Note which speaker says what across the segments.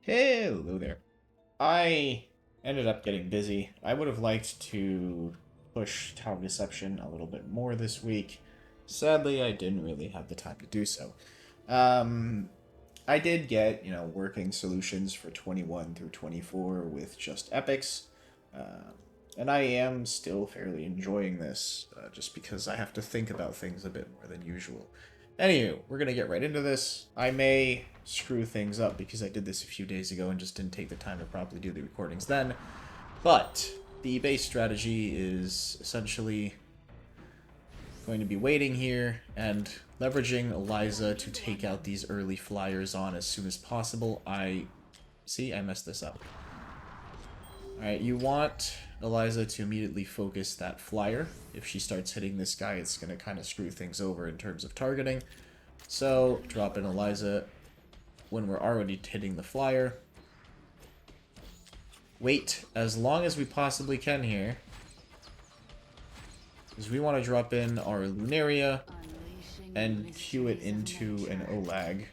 Speaker 1: Hello there. I ended up getting busy. I would have liked to push Tower Deception a little bit more this week. Sadly, I didn't really have the time to do so. Um, I did get, working solutions for 21 through 24 with just epics. Uh, and I am still fairly enjoying this, just because I have to think about things a bit more than usual. Anywho, we're going to get right into this. I may screw things up because I did this a few days ago and just didn't take the time to properly do the recordings then. But the base strategy is essentially going to be waiting here and leveraging Eliza to take out these early flyers on as soon as possible. I messed this up. Alright, you want Eliza to immediately focus that flyer. If she starts hitting this guy, it's going to kind of screw things over in terms of targeting. So, drop in Eliza when we're already hitting the flyer. Wait as long as we possibly can here, because we want to drop in our Luneria and cue it into an Olag.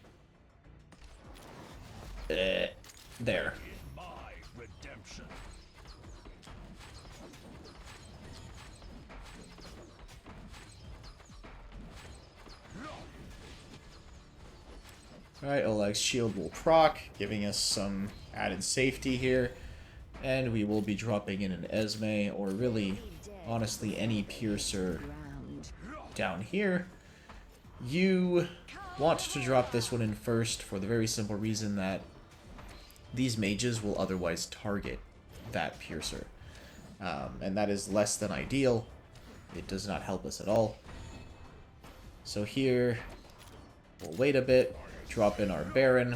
Speaker 1: There. Alright, Olag's shield will proc, giving us some added safety here. And we will be dropping in an Esme, or really, honestly, any piercer down here. You want to drop this one in first for the very simple reason that these mages will otherwise target that piercer. And that is less than ideal. It does not help us at all. So here, we'll wait a bit, drop in our Baron,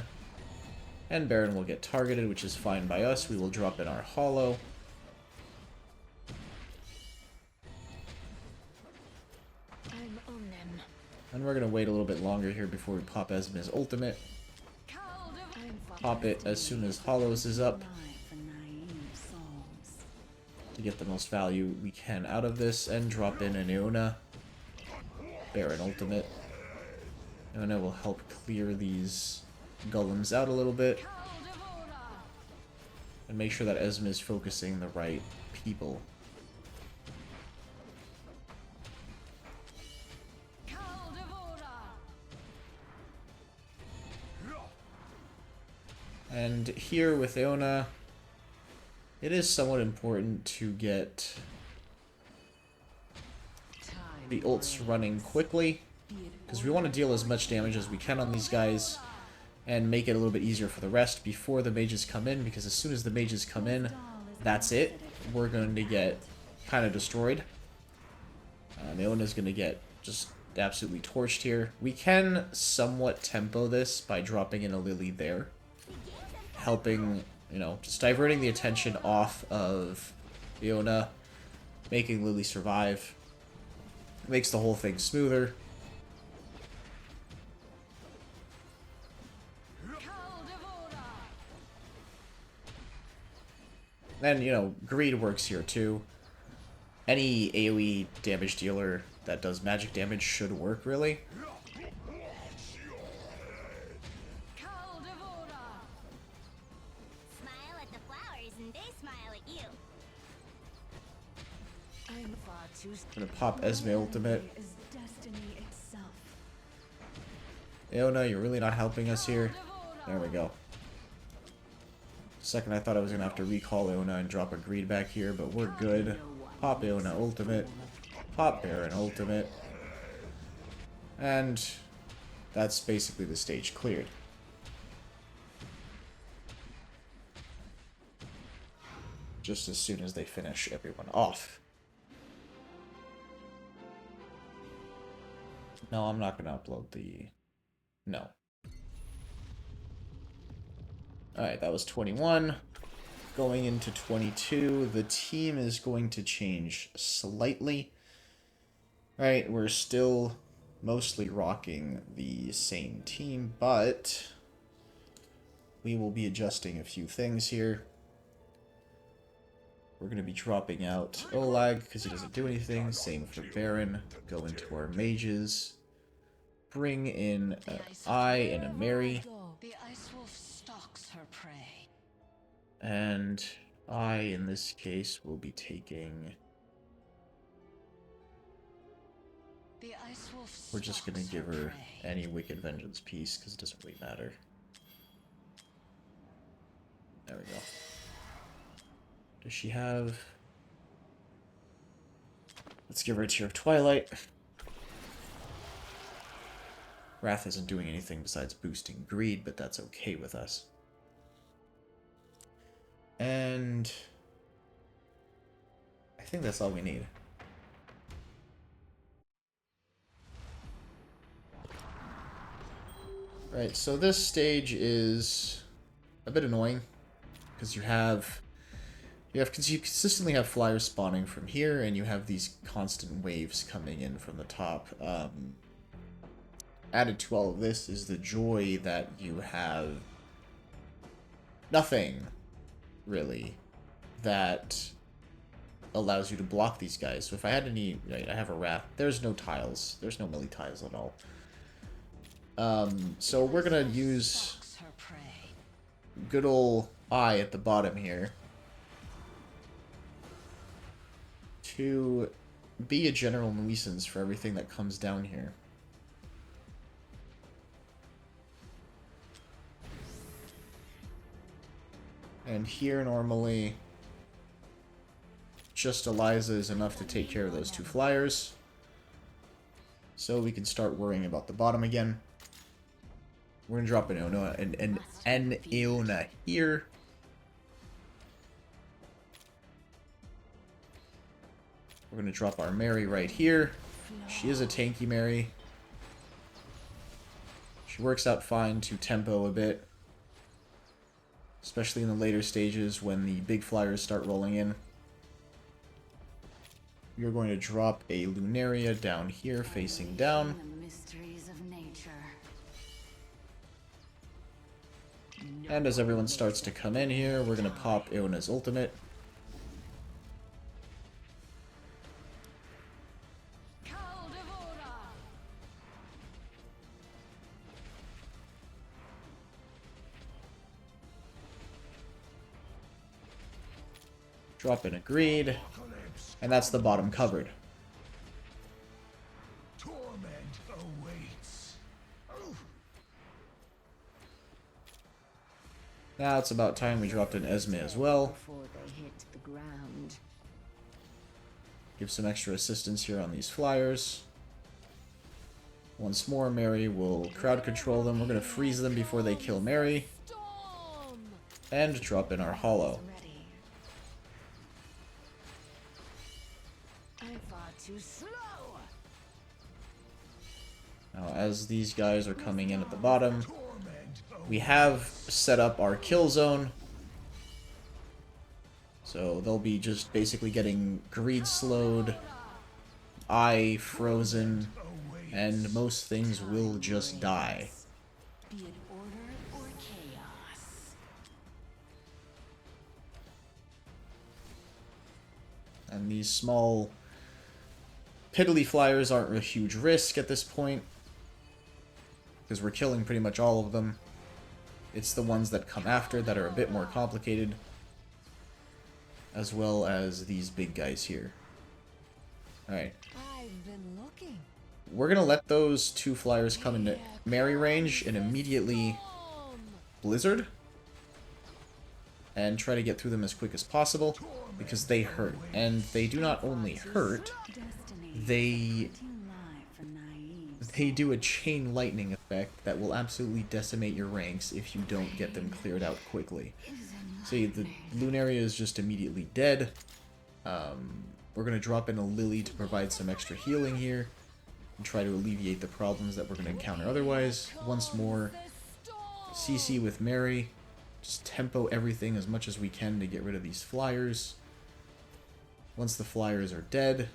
Speaker 1: and Baron will get targeted, which is fine by us. We will drop in our Hollow. And we're going to wait a little bit longer here before we pop Esme's ultimate. Pop it as soon as Hollows is up to get the most value we can out of this, and drop in an Eona. Baron ultimate. Eona will help clear these golems out a little bit. And make sure that Esme is focusing the right people. And here with Eona, it is somewhat important to get the ults running quickly, because we want to deal as much damage as we can on these guys and make it a little bit easier for the rest before the mages come in, because as soon as the mages come in, that's it. We're going to get kind of destroyed. Eona's going to get just absolutely torched here. We can somewhat tempo this by dropping in a Lily there, helping, just diverting the attention off of Eona, making Lily survive. Makes the whole thing smoother. And, greed works here too. Any AoE damage dealer that does magic damage should work, really. I'm gonna pop Esme ultimate. Eona, you're really not helping us here. There we go. Second, I thought I was gonna have to recall Eona and drop a greed back here, but we're good. Pop Eona ultimate. Pop Baron ultimate. And that's basically the stage cleared. Just as soon as they finish everyone off. No, I'm not going to upload the... No. Alright, that was 21. Going into 22, the team is going to change slightly. Alright, we're still mostly rocking the same team, but we will be adjusting a few things here. We're going to be dropping out Olag because he doesn't do anything. Same for Baron. Go into our mages. Bring in an I and a Mary.
Speaker 2: her prey.
Speaker 1: And I, in this case, will be taking...
Speaker 2: The ice wolf
Speaker 1: We're just gonna
Speaker 2: stalks
Speaker 1: give her
Speaker 2: prey.
Speaker 1: any Wicked Vengeance piece, because it doesn't really matter. There we go. Does she have... Let's give her a Tear of Twilight. Wrath isn't doing anything besides boosting greed, but that's okay with us. And... I think that's all we need. Right, so this stage is a bit annoying, because you consistently have flyers spawning from here, and you have these constant waves coming in from the top. Added to all of this is the joy that you have nothing, really, that allows you to block these guys. So if I had any... Right, I have a Wrath. There's no tiles. There's no melee tiles at all. So we're gonna use good ol' Eye at the bottom here to be a general nuisance for everything that comes down here. And here, normally, just Eliza is enough to take care of those two flyers. So we can start worrying about the bottom again. We're going to drop an Eona and Eona here. We're going to drop our Mary right here. She is a tanky Mary. She works out fine to tempo a bit. Especially in the later stages when the big flyers start rolling in. We are going to drop a Luneria down here, facing down. And as everyone starts to come in here, we're going to pop Eona's ultimate. Drop in a greed, and that's the bottom covered.
Speaker 3: Torment awaits.
Speaker 1: Now it's about time we dropped in Esme as well. Give some extra assistance here on these flyers. Once more, Mary will crowd control them. We're going to freeze them before they kill Mary. And drop in our hollow. Now, as these guys are coming in at the bottom, we have set up our kill zone. So they'll be just basically getting greed slowed, eye frozen, and most things will just die.
Speaker 2: Be it order or chaos.
Speaker 1: And these small piddly flyers aren't a huge risk at this point, because we're killing pretty much all of them. It's the ones that come after that are a bit more complicated, as well as these big guys here. Alright. We're going to let those two flyers come into Mary range and immediately Blizzard. And try to get through them as quick as possible, because they hurt. And they do not only hurt, they do a chain lightning effect that will absolutely decimate your ranks if you don't get them cleared out quickly. See, the Luneria is just immediately dead. We're going to drop in a Lily to provide some extra healing here and try to alleviate the problems that we're going to encounter otherwise. Once more, CC with Mary. Just tempo everything as much as we can to get rid of these flyers. Once the flyers are dead,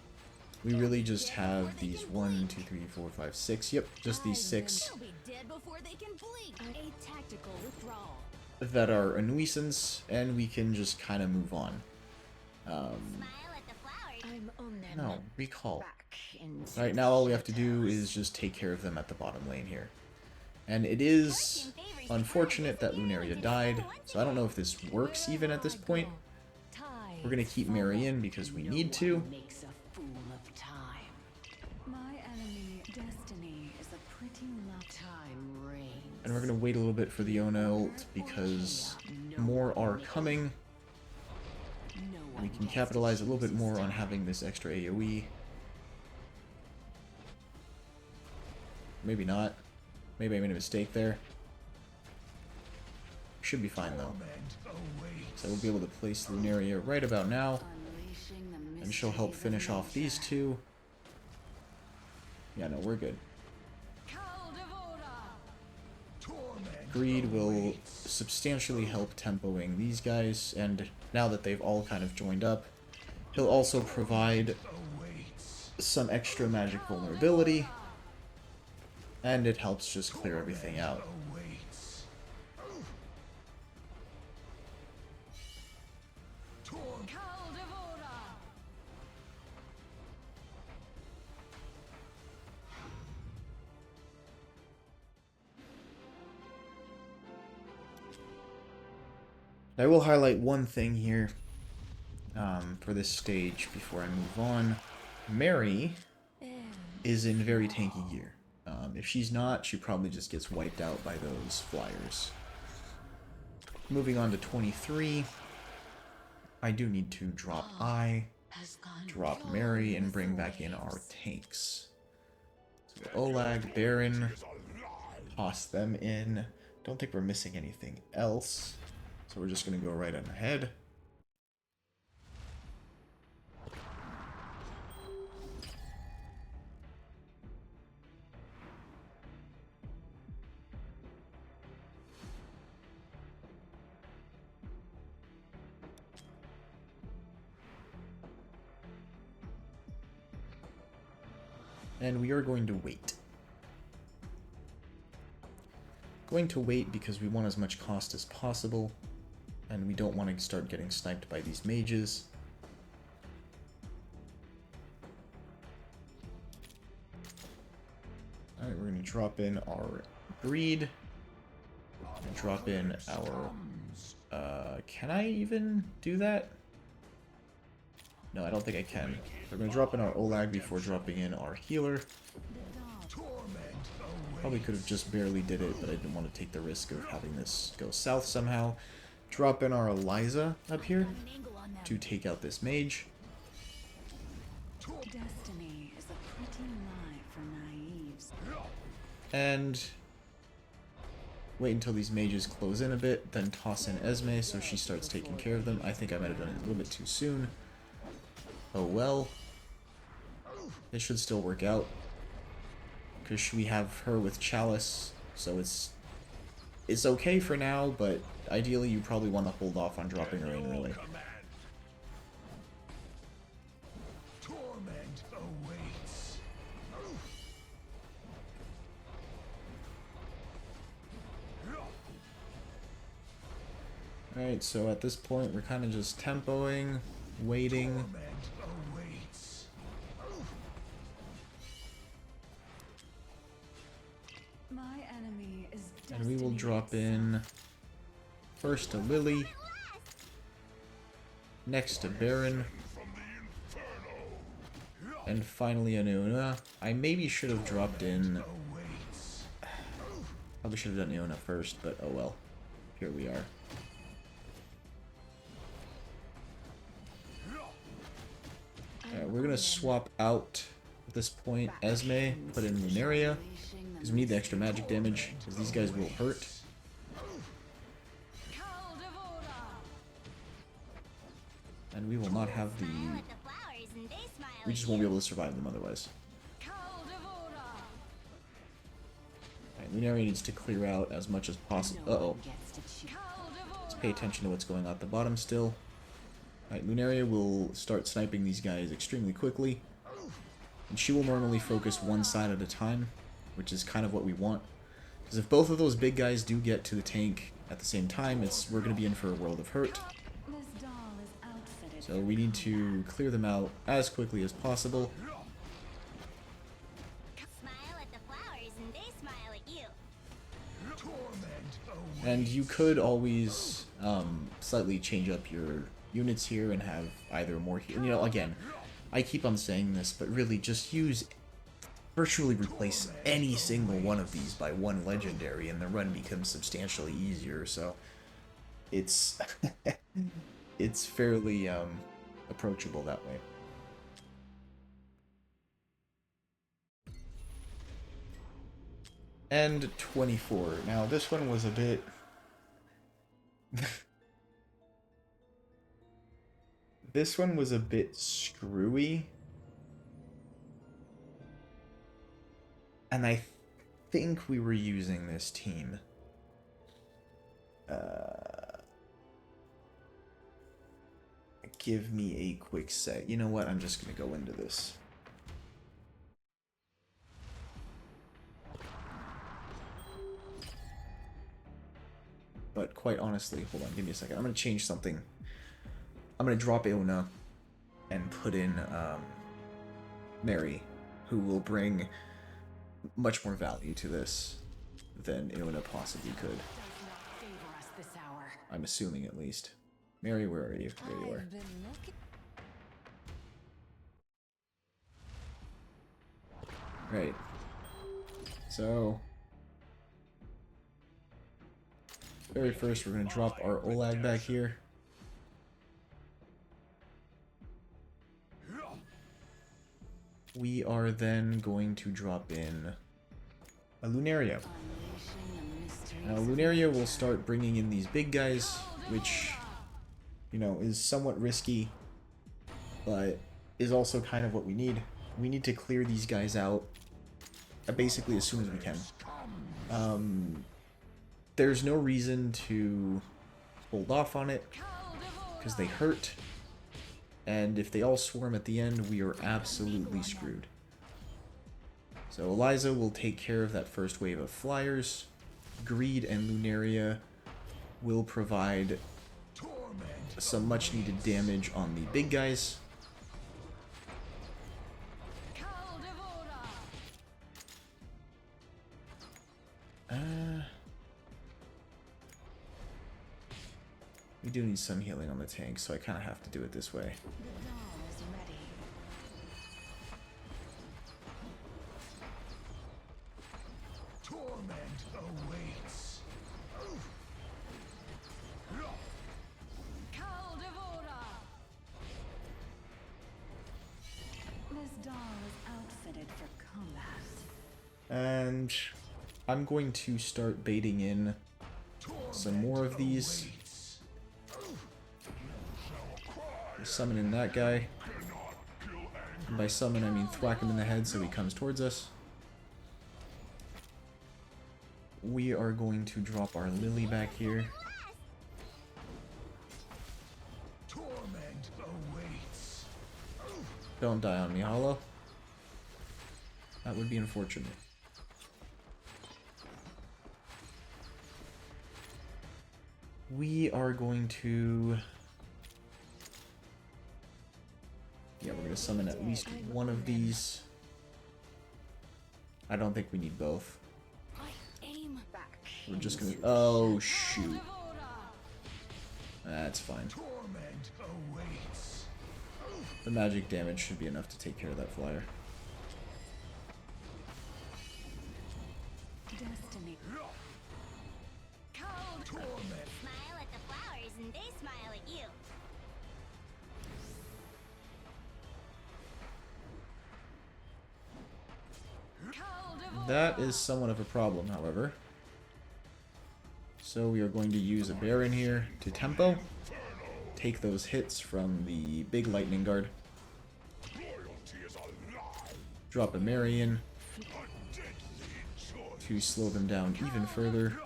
Speaker 1: we really just have these 1, 2, 3, 4, 5, 6. Yep, just these 6 that are a nuisance, and we can just kind of move on. No, recall. Right now all we have to do is just take care of them at the bottom lane here. And it is unfortunate that Luneria died, so I don't know if this works even at this point. We're going to keep Mary in because we need to.
Speaker 2: Makes a fool of time. My enemy destiny is a pretty time reigns.
Speaker 1: And we're going to wait a little bit for the Eona ult because more are coming. We can capitalize a little bit more on having this extra AoE. Maybe not. Maybe I made a mistake there. Should be fine though. So we'll be able to place Luneria right about now. And she'll help finish off these two. Yeah, no, we're good. Greed will substantially help tempoing these guys, and now that they've all kind of joined up, he'll also provide some extra magic vulnerability, and it helps just clear everything out. I will highlight one thing here for this stage before I move on. Mary is in very tanky gear. If she's not, she probably just gets wiped out by those flyers. Moving on to 23. I do need to drop drop Mary, and bring back in our tanks. So Olag, Baron, toss them in. Don't think we're missing anything else. So we're just going to go right on ahead. And we are going to wait. Going to wait because we want as much cost as possible. And we don't want to start getting sniped by these mages. Alright, we're going to drop in our greed. And drop in our... can I even do that? No, I don't think I can. We're going to drop in our Olag before dropping in our healer. Probably could have just barely did it, but I didn't want to take the risk of having this go south somehow. Drop in our Eliza up here to take out this mage.
Speaker 2: Destiny is a pretty lie for naives.
Speaker 1: And wait until these mages close in a bit, then toss in Esme so she starts taking care of them. I think I might have done it a little bit too soon. Oh well. This should still work out. Because we have her with Chalice, so it's okay for now, but ideally you probably want to hold off on dropping her in, really.
Speaker 3: Torment awaits.
Speaker 1: Alright, so at this point we're kind of just tempoing, waiting.
Speaker 3: Torment awaits.
Speaker 2: My enemy is
Speaker 1: And we will drop in first a Lily, next a Baron, and finally an Eona. I maybe should have dropped in... Probably should have done Eona first, but oh well. Here we are. Alright, we're gonna swap out at this point Esme, put in Luneria, because we need the extra magic damage, because these guys will hurt. And we will not have the... We just won't be able to survive them otherwise. Alright, Luneria needs to clear out as much as possible. Uh-oh. Let's pay attention to what's going on at the bottom still. Alright, Luneria will start sniping these guys extremely quickly. And she will normally focus one side at a time, which is kind of what we want. Because if both of those big guys do get to the tank at the same time, we're going to be in for a world of hurt. So we need to clear them out as quickly as possible.
Speaker 4: Smile at the flowers and they smile at you.
Speaker 1: And you could always slightly change up your units here and have either more... You know, again, I keep on saying this, but really just use... Virtually replace any single one of these by one legendary, and the run becomes substantially easier, so... It's... it's fairly approachable that way. And 24. Now, this one was a bit... This one was a bit screwy. And I think we were using this team. Give me a quick sec. You know what? I'm just going to go into this. But quite honestly, hold on, give me a second. I'm going to change something. I'm going to drop Eona and put in Mary, who will bring much more value to this than Eona possibly could. I'm assuming, at least. Mary, where are you? There you are. Right. So... very first, we're going to drop our Olag back here. We are then going to drop in a Luneria. Now, Luneria will start bringing in these big guys, which, you know, is somewhat risky, but is also kind of what we need. We need to clear these guys out basically as soon as we can. There's no reason to hold off on it, because they hurt, and if they all swarm at the end, we are absolutely screwed. So Eliza will take care of that first wave of flyers. Greed and Luneria will provide some much needed damage on the big guys. We do need some healing on the tank, so I kind of have to do it this way.
Speaker 3: Torment awaits.
Speaker 2: This doll is outfitted for combat.
Speaker 1: And I'm going to start baiting in some more of these. Summoning that guy. And by summon, I mean thwack him in the head so he comes towards us. We are going to drop our Lily back here.
Speaker 3: Torment awaits.
Speaker 1: Don't die on me, Hollow. That would be unfortunate. We are going to... yeah, we're going to summon at least one of these. I don't think we need both. We're just going to... oh, shoot. That's fine.
Speaker 3: Torment awaits.
Speaker 1: The magic damage should be enough to take care of that flyer.
Speaker 2: Destiny.
Speaker 3: Torment.
Speaker 4: Smile at the flowers and they smile at you.
Speaker 1: That is somewhat of a problem, however. So we are going to use a Baron here to tempo. Take those hits from the big lightning guard. Drop a Marion to slow them down even further.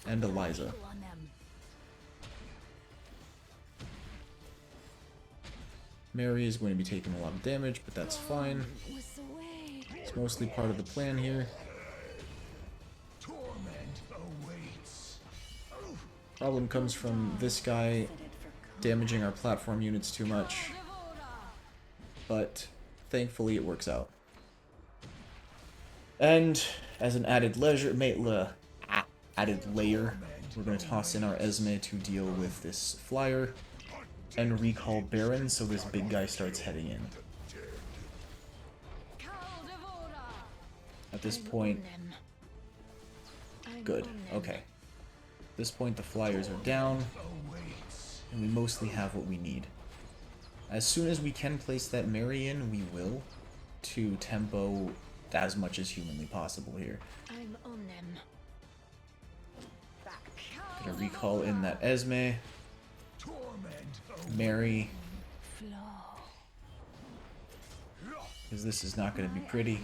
Speaker 1: And Eliza. Mary is going to be taking a lot of damage, but that's fine. It's mostly part of the plan here.
Speaker 3: Torment awaits.
Speaker 1: Problem comes from this guy damaging our platform units too much. But thankfully it works out. And as an added added layer. We're going to toss in our Esme to deal with this flyer and recall Baron so this big guy starts heading in. At this point, good, okay. At this point the flyers are down, and we mostly have what we need. As soon as we can place that Mary in, we will, to tempo as much as humanly possible here.
Speaker 2: I'm on them.
Speaker 1: Gonna recall in that Esme, Mary, because this is not going to be pretty.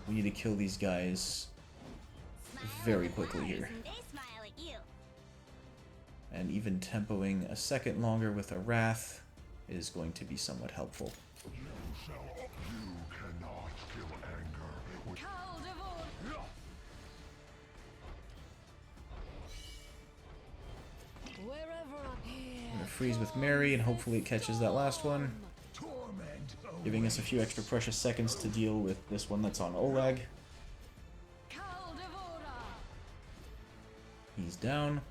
Speaker 1: We need to kill these guys very quickly here. And even tempoing a second longer with a Wrath is going to be somewhat helpful. I'm gonna freeze with Mary and hopefully it catches that last one. Giving us a few extra precious seconds to deal with this one that's on Oleg. He's down.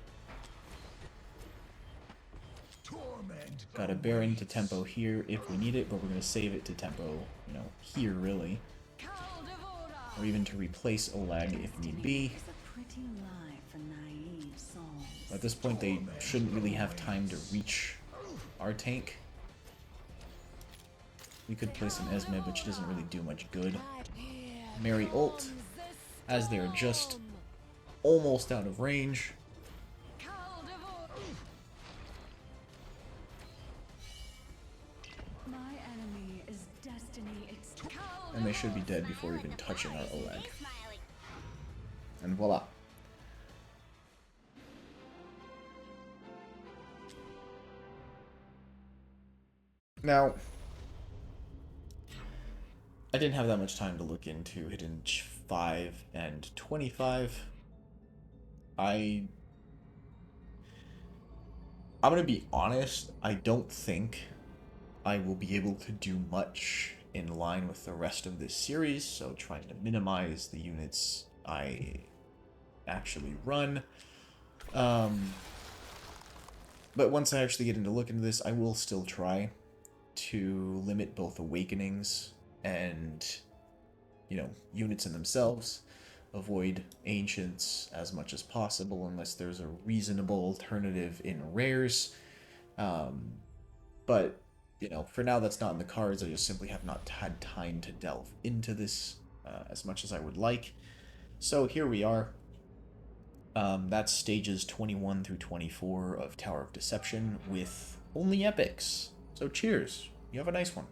Speaker 1: Got a Baron to tempo here if we need it, but we're going to save it to tempo, you know, here really. Or even to replace Oleg if need be. At this point they shouldn't really have time to reach our tank. We could place an Esme, but she doesn't really do much good. Mary ult, as they're just almost out of range. And they should be dead before even touching our Oleg. And voila. Now, I didn't have that much time to look into Hidden 5 and 25. I'm gonna be honest, I don't think I will be able to do much in line with the rest of this series, so trying to minimize the units I actually run. But once I actually get into look into this, I will still try to limit both awakenings and, you know, units in themselves. Avoid ancients as much as possible unless there's a reasonable alternative in rares. But, you know, for now that's not in the cards. I just simply have not had time to delve into this as much as I would like. So here we are. That's stages 21 through 24 of Tower of Deception with only epics. So cheers. You have a nice one.